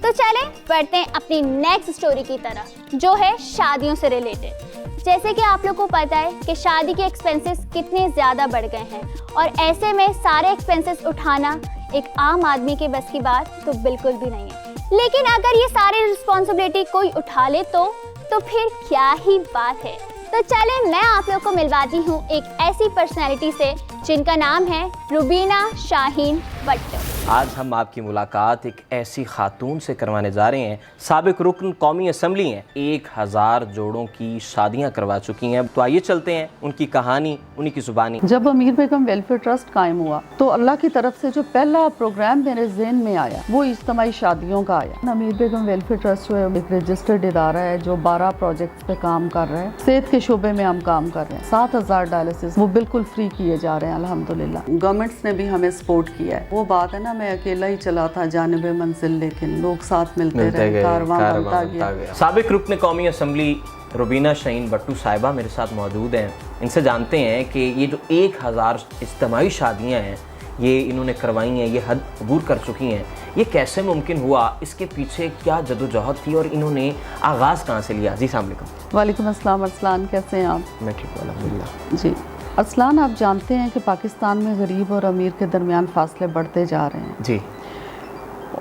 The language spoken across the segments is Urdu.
تو چلیں بڑھتے ہیں اپنی نیکسٹ اسٹوری کی طرف جو ہے شادیوں سے ریلیٹڈ۔ جیسے کہ آپ لوگ کو پتہ ہے کہ شادی کے ایکسپینسز کتنے زیادہ بڑھ گئے ہیں اور ایسے میں سارے ایکسپینسز اٹھانا ایک عام آدمی کے بس کی بات تو بالکل بھی نہیں ہے، لیکن اگر یہ ساری رسپانسبلٹی کوئی اٹھا لے تو پھر کیا ہی بات ہے۔ تو چلیں میں آپ لوگ کو ملواتی ہوں ایک ایسی پرسنالٹی سے جن کا نام ہے روبینہ شاہین بٹ۔ آج ہم آپ کی ملاقات ایک ایسی خاتون سے کروانے جا رہے ہیں، سابق رکن قومی اسمبلی ہیں، 1000 جوڑوں کی شادیاں کروا چکی ہیں۔ تو آئیے چلتے ہیں ان کی کہانی انہی کی زبانی۔ جب امیر بیگم ویلفیئر ٹرسٹ قائم ہوا تو اللہ کی طرف سے جو پہلا پروگرام میرے ذہن میں آیا وہ اجتماعی شادیوں کا آیا۔ امیر بیگم ویلفیئر ٹرسٹ جو ہے ایک رجسٹرڈ ادارہ ہے جو 12 پروجیکٹس پہ کام کر رہا ہے۔ صحت کے شعبے میں ہم کام کر رہے ہیں، 7000 ڈائلسس وہ بالکل فری کیے جا رہے ہیں الحمدللہ۔ گورنمنٹس نے بھی ہمیں سپورٹ کیا ہے۔ وہ بات ہے نا، میں اکیلا ہی چلا تھا جانب منزل، لیکن لوگ ساتھ ملتے رہے، کارواں بنتا گیا۔ سابق رکن قومی اسمبلی روبینہ شاہین بٹو صاحبہ میرے ساتھ موجود ہیں، ان سے جانتے ہیں کہ یہ جو 1000 اجتماعی شادیاں ہیں یہ انہوں نے کروائی ہیں، یہ حد عبور کر چکی ہیں، یہ کیسے ممکن ہوا، اس کے پیچھے کیا جدوجہد تھی اور انہوں نے آغاز کہاں سے لیا؟ جی السلام علیکم۔ وعلیکم السلام ارسلان، کیسے ہیں آپ؟ میں ٹھیک ہوں الحمدللہ۔ جی ارسلان، آپ جانتے ہیں کہ پاکستان میں غریب اور امیر کے درمیان فاصلے بڑھتے جا رہے ہیں جی،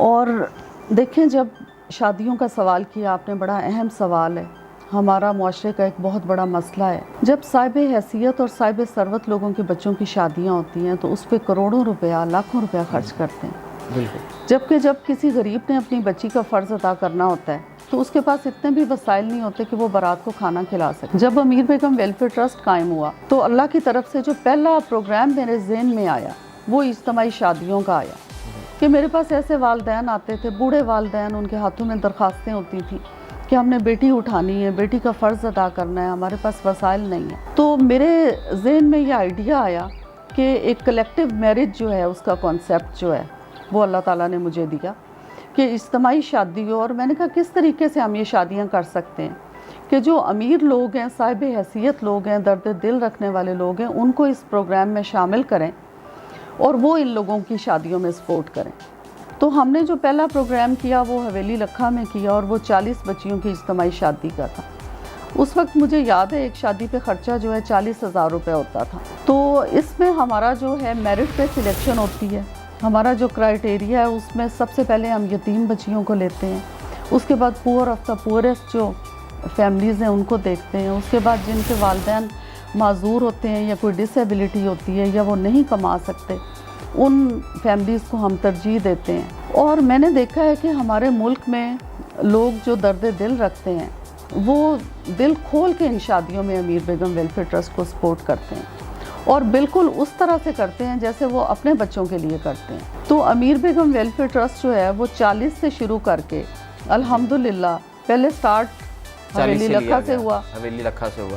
اور دیکھیں جب شادیوں کا سوال کیا آپ نے، بڑا اہم سوال ہے، ہمارا معاشرے کا ایک بہت بڑا مسئلہ ہے۔ جب صاحب حیثیت اور صاحب ثروت لوگوں کے بچوں کی شادیاں ہوتی ہیں تو اس پہ کروڑوں روپیہ، لاکھوں روپیہ خرچ کرتے ہیں، بالکل۔ جبکہ جب کسی غریب نے اپنی بچی کا فرض ادا کرنا ہوتا ہے تو اس کے پاس اتنے بھی وسائل نہیں ہوتے کہ وہ بارات کو کھانا کھلا سکے۔ جب امیر بیگم ویلفیئر ٹرسٹ قائم ہوا تو اللہ کی طرف سے جو پہلا پروگرام میرے ذہن میں آیا وہ اجتماعی شادیوں کا آیا کہ میرے پاس ایسے والدین آتے تھے، بوڑھے والدین، ان کے ہاتھوں میں درخواستیں ہوتی تھیں کہ ہم نے بیٹی اٹھانی ہے، بیٹی کا فرض ادا کرنا ہے، ہمارے پاس وسائل نہیں ہیں۔ تو میرے ذہن میں یہ آئیڈیا آیا کہ ایک کلیکٹیو میرج جو ہے، اس کا کانسیپٹ جو ہے وہ اللہ تعالیٰ نے مجھے دیا کہ اجتماعی شادی ہو، اور میں نے کہا کس طریقے سے ہم یہ شادیاں کر سکتے ہیں کہ جو امیر لوگ ہیں، صاحب حیثیت لوگ ہیں، درد دل رکھنے والے لوگ ہیں، ان کو اس پروگرام میں شامل کریں اور وہ ان لوگوں کی شادیوں میں سپورٹ کریں۔ تو ہم نے جو پہلا پروگرام کیا وہ حویلی لکھا میں کیا اور وہ 40 بچیوں کی اجتماعی شادی کا تھا۔ اس وقت مجھے یاد ہے ایک شادی پہ خرچہ جو ہے 40,000 روپے ہوتا تھا۔ تو اس میں ہمارا جو ہے میرٹ پہ سلیکشن ہوتی ہے، ہمارا جو کرائٹیریا ہے اس میں سب سے پہلے ہم یتیم بچیوں کو لیتے ہیں، اس کے بعد پور آف دا پورسٹ جو فیملیز ہیں ان کو دیکھتے ہیں، اس کے بعد جن کے والدین معذور ہوتے ہیں یا کوئی ڈس ایبلٹی ہوتی ہے یا وہ نہیں کما سکتے، ان فیملیز کو ہم ترجیح دیتے ہیں۔ اور میں نے دیکھا ہے کہ ہمارے ملک میں لوگ جو درد دل رکھتے ہیں وہ دل کھول کے ان شادیوں میں امیر بیگم ویلفیئر ٹرسٹ کو سپورٹ کرتے ہیں اور بالکل اس طرح سے کرتے ہیں جیسے وہ اپنے بچوں کے لیے کرتے ہیں۔ تو امیر بیگم ویلفیئر ٹرسٹ جو ہے وہ 40 سے شروع کر کے الحمدللہ پہلے سٹارٹ حویلی لکھا سے ہوا، حویلی لکھا سے ہوا،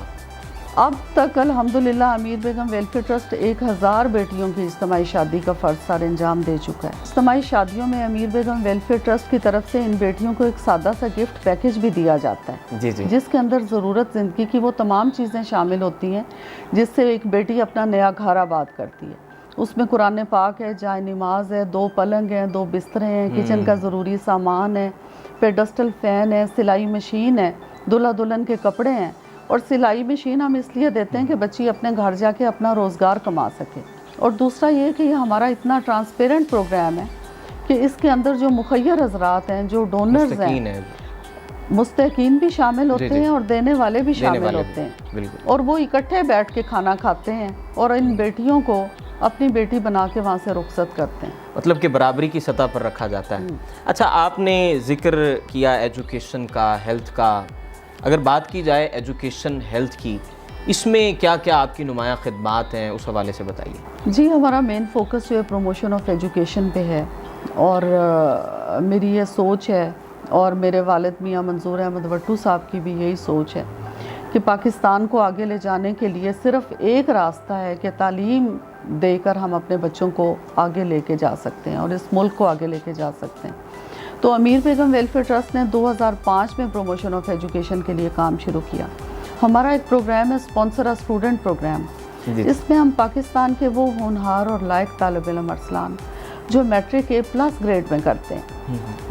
اب تک الحمدللہ امیر بیگم ویلفیئر ٹرسٹ 1000 بیٹیوں کی اجتماعی شادی کا فرض سر انجام دے چکا ہے۔ اجتماعی شادیوں میں امیر بیگم ویلفیئر ٹرسٹ کی طرف سے ان بیٹیوں کو ایک سادہ سا گفٹ پیکج بھی دیا جاتا ہے، جی جی، جس کے اندر ضرورت زندگی کی وہ تمام چیزیں شامل ہوتی ہیں جس سے ایک بیٹی اپنا نیا گھر آباد کرتی ہے۔ اس میں قرآن پاک ہے، جائے نماز ہے، 2 پلنگ ہیں، 2 بسترے ہیں، کچن کا ضروری سامان ہے، پیڈسٹل فین ہے، سلائی مشین ہے، دلہا دلہن کے کپڑے ہیں۔ اور سلائی مشین ہم اس لیے دیتے ہیں کہ بچی اپنے گھر جا کے اپنا روزگار کما سکے، اور دوسرا یہ کہ یہ ہمارا اتنا ٹرانسپیرنٹ پروگرام ہے کہ اس کے اندر جو مخیر حضرات ہیں، جو ڈونرز ہیں، مستحقین بھی شامل ہوتے ہیں اور دینے والے بھی شامل ہوتے ہیں، اور وہ اکٹھے بیٹھ کے کھانا کھاتے ہیں اور ان بیٹیوں کو اپنی بیٹی بنا کے وہاں سے رخصت کرتے ہیں، مطلب کہ برابری کی سطح پر رکھا جاتا ہے۔ اچھا، آپ نے ذکر کیا ایجوکیشن کا، ہیلتھ کا، اگر بات کی جائے ایجوکیشن ہیلتھ کی، اس میں کیا کیا آپ کی نمایاں خدمات ہیں، اس حوالے سے بتائیے۔ جی، ہمارا مین فوکس جو ہے پروموشن آف ایجوکیشن پہ ہے، اور میری یہ سوچ ہے اور میرے والد میاں منظور احمد وٹو صاحب کی بھی یہی سوچ ہے کہ پاکستان کو آگے لے جانے کے لیے صرف ایک راستہ ہے کہ تعلیم دے کر ہم اپنے بچوں کو آگے لے کے جا سکتے ہیں اور اس ملک کو آگے لے کے جا سکتے ہیں۔ تو امیر بیگم ویلفیئر ٹرسٹ نے 2005 میں پروموشن آف ایجوکیشن کے لیے کام شروع کیا۔ ہمارا ایک پروگرام ہے اسپانسر اسٹوڈنٹ پروگرام، اس میں ہم پاکستان کے وہ ہونہار اور لائق طالب علم ارسلان جو میٹرک A+ گریڈ میں کرتے ہیں،